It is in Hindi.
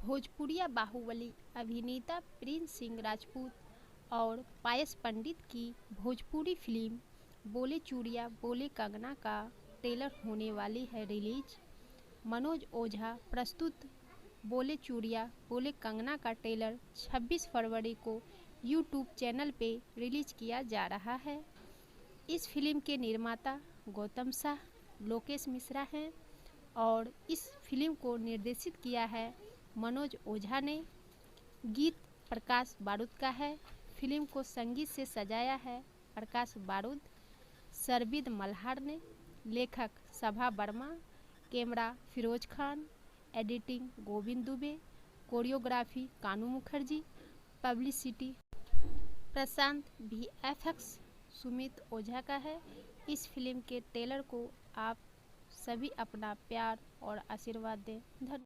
भोजपुरिया बाहुबली अभिनेता प्रिंस सिंह राजपूत और पायस पंडित की भोजपुरी फिल्म बोले चूड़िया बोले कंगना का ट्रेलर होने वाली है रिलीज। मनोज ओझा प्रस्तुत बोले चूड़िया बोले कंगना का ट्रेलर 26 फरवरी को यूट्यूब चैनल पे रिलीज किया जा रहा है। इस फिल्म के निर्माता गौतम शाह, लोकेश मिश्रा हैं और इस फिल्म को निर्देशित किया है मनोज ओझा ने। गीत प्रकाश बारूद का है। फिल्म को संगीत से सजाया है प्रकाश बारूद, सरबिद मल्हार ने। लेखक Sabha Verma, camera Firoz Khan, editing Govind Dubey, choreography Kanu Mukherjee, publicity Prashant VFX Sumit Ojha का है। इस फिल्म के ट्रेलर को आप सभी अपना प्यार और आशीर्वाद दें। धन्यवाद।